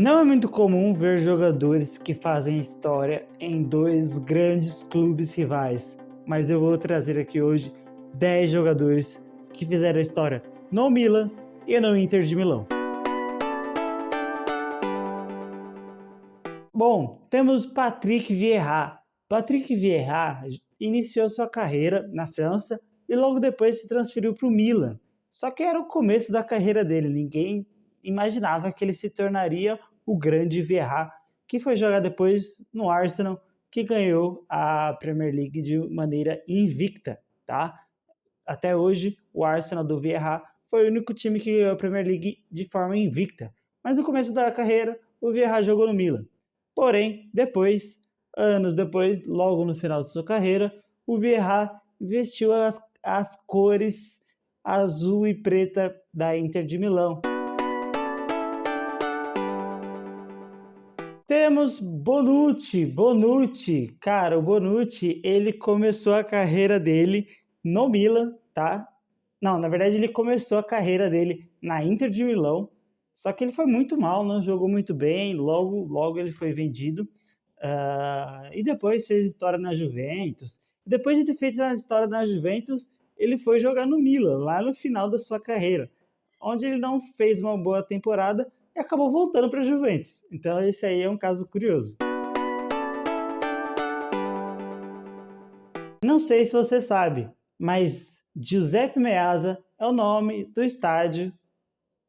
Não é muito comum ver jogadores que fazem história em dois grandes clubes rivais, mas eu vou trazer aqui hoje 10 jogadores que fizeram história no Milan e no Inter de Milão. Bom, temos Patrick Vieira. Patrick Vieira iniciou sua carreira na França e logo depois se transferiu para o Milan. Só que era o começo da carreira dele, ninguém imaginava que ele se tornaria o grande Vieira, que foi jogar depois no Arsenal, que ganhou a Premier League de maneira invicta, tá? Até hoje, o Arsenal do Vieira foi o único time que ganhou a Premier League de forma invicta. Mas no começo da carreira, o Vieira jogou no Milan. Porém, depois, anos depois, logo no final de sua carreira, o Vieira vestiu as cores azul e preta da Inter de Milão. Temos Bonucci. Cara, o Bonucci, ele começou a carreira dele no Milan, tá? Não, na verdade ele começou a carreira dele na Inter de Milão, só que ele foi muito mal, não jogou muito bem, logo ele foi vendido. E depois fez história na Juventus. Depois de ter feito a história na Juventus, ele foi jogar no Milan, lá no final da sua carreira, onde ele não fez uma boa temporada e acabou voltando para a Juventus. Então esse aí é um caso curioso. Não sei se você sabe, mas Giuseppe Meazza é o nome do estádio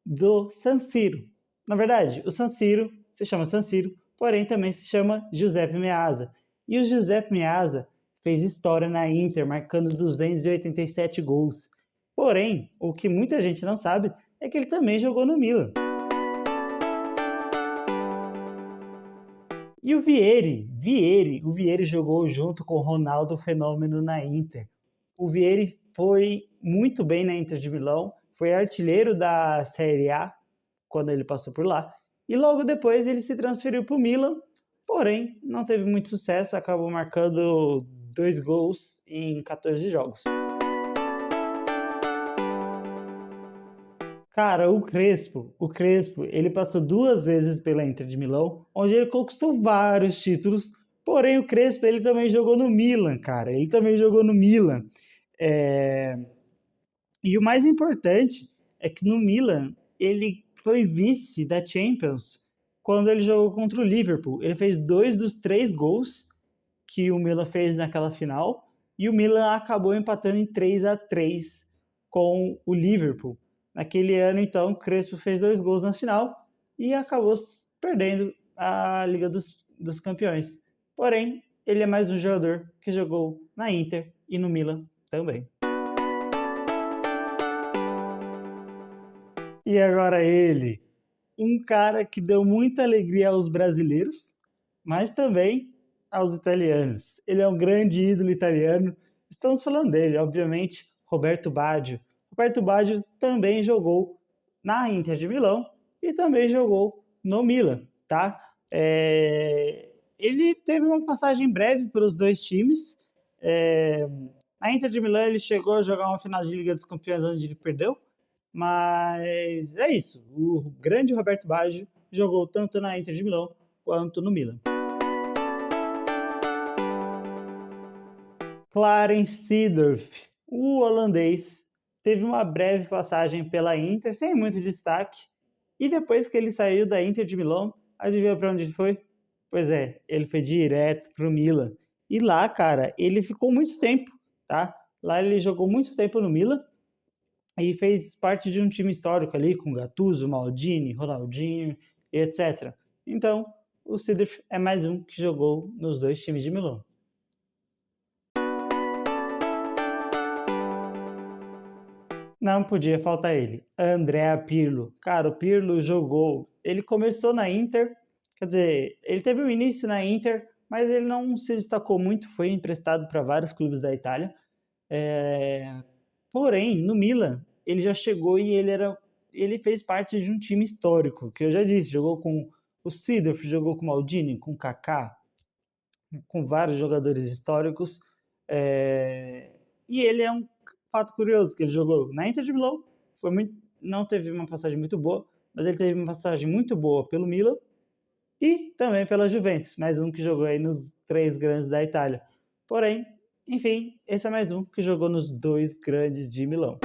do San Siro. Na verdade, o San Siro se chama San Siro, porém também se chama Giuseppe Meazza. E o Giuseppe Meazza fez história na Inter, marcando 287 gols. Porém, o que muita gente não sabe é que ele também jogou no Milan. E o Vieri jogou junto com o Ronaldo Fenômeno na Inter. O Vieri foi muito bem na Inter de Milão, foi artilheiro da Série A quando ele passou por lá, e logo depois ele se transferiu para o Milan, porém não teve muito sucesso, acabou marcando 2 gols em 14 jogos. Cara, o Crespo, ele passou 2 vezes pela Inter de Milão, onde ele conquistou vários títulos, porém o Crespo, ele também jogou no Milan, cara, ele também jogou no Milan. É... E o mais importante é que no Milan, ele foi vice da Champions quando ele jogou contra o Liverpool. Ele fez 2 dos 3 gols que o Milan fez naquela final, e o Milan acabou empatando em 3-3 com o Liverpool. Naquele ano, então, Crespo fez 2 gols na final e acabou perdendo a Liga dos Campeões. Porém, ele é mais um jogador que jogou na Inter e no Milan também. E agora ele, um cara que deu muita alegria aos brasileiros, mas também aos italianos. Ele é um grande ídolo italiano. Estamos falando dele, obviamente, Roberto Baggio. Roberto Baggio também jogou na Inter de Milão e também jogou no Milan, tá? Ele teve uma passagem breve pelos dois times. Na Inter de Milão ele chegou a jogar uma final de Liga dos Campeões onde ele perdeu, mas é isso. O grande Roberto Baggio jogou tanto na Inter de Milão quanto no Milan. Clarence Seedorf, o holandês, teve uma breve passagem pela Inter, sem muito destaque, e depois que ele saiu da Inter de Milão, adivinha para onde ele foi? Pois é, ele foi direto para o Milan. E lá, cara, ele ficou muito tempo, tá? Lá ele jogou muito tempo no Milan e fez parte de um time histórico ali com Gattuso, Maldini, Ronaldinho e etc. Então, o Seedorf é mais um que jogou nos dois times de Milão. Não podia faltar ele, Andrea Pirlo. Cara, o Pirlo jogou, ele começou na Inter, quer dizer, ele teve um início na Inter, mas ele não se destacou muito, foi emprestado para vários clubes da Itália. Porém, no Milan, ele já chegou e ele fez parte de um time histórico, que eu já disse, jogou com o Seedorf, jogou com o Maldini, com o Kaká, com vários jogadores históricos. E ele é um fato curioso, que ele jogou na Inter de Milão, não teve uma passagem muito boa, mas ele teve uma passagem muito boa pelo Milan e também pela Juventus, mais um que jogou aí nos 3 grandes da Itália. Porém, enfim, esse é mais um que jogou nos 2 grandes de Milão.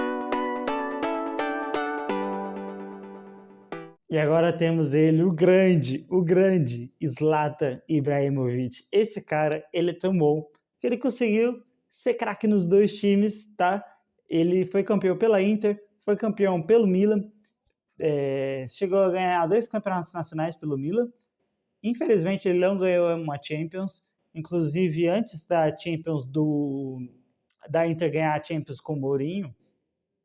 E agora temos ele, o grande Zlatan Ibrahimovic. Esse cara, ele é tão bom que ele conseguiu ser craque nos 2 times, tá? Ele foi campeão pela Inter, foi campeão pelo Milan, chegou a ganhar 2 campeonatos nacionais pelo Milan. Infelizmente, ele não ganhou uma Champions, inclusive antes da Champions da Inter ganhar a Champions com o Mourinho,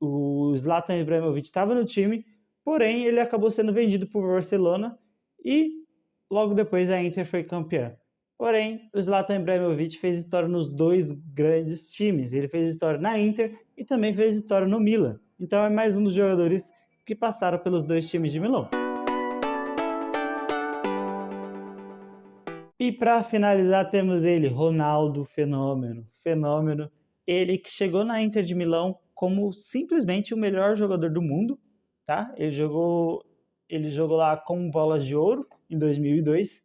o Zlatan Ibrahimovic estava no time, porém ele acabou sendo vendido para o Barcelona e logo depois a Inter foi campeã. Porém, o Zlatan Ibrahimovic fez história nos 2 grandes times. Ele fez história na Inter e também fez história no Milan. Então é mais um dos jogadores que passaram pelos 2 times de Milão. E para finalizar temos ele, Ronaldo Fenômeno. Ele que chegou na Inter de Milão como simplesmente o melhor jogador do mundo, tá? Ele jogou lá com bolas de ouro em 2002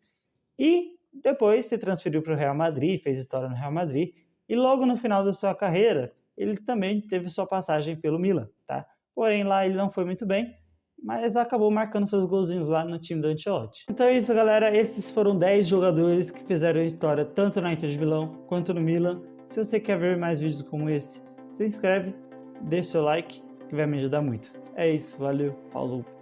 e depois se transferiu para o Real Madrid, fez história no Real Madrid e logo no final da sua carreira ele também teve sua passagem pelo Milan, tá? Porém lá ele não foi muito bem, mas acabou marcando seus golzinhos lá no time do Ancelotti. Então é isso, galera. Esses foram 10 jogadores que fizeram história tanto na Inter de Milão quanto no Milan. Se você quer ver mais vídeos como esse, se inscreve, deixa seu like, que vai me ajudar muito. É isso, valeu, falou!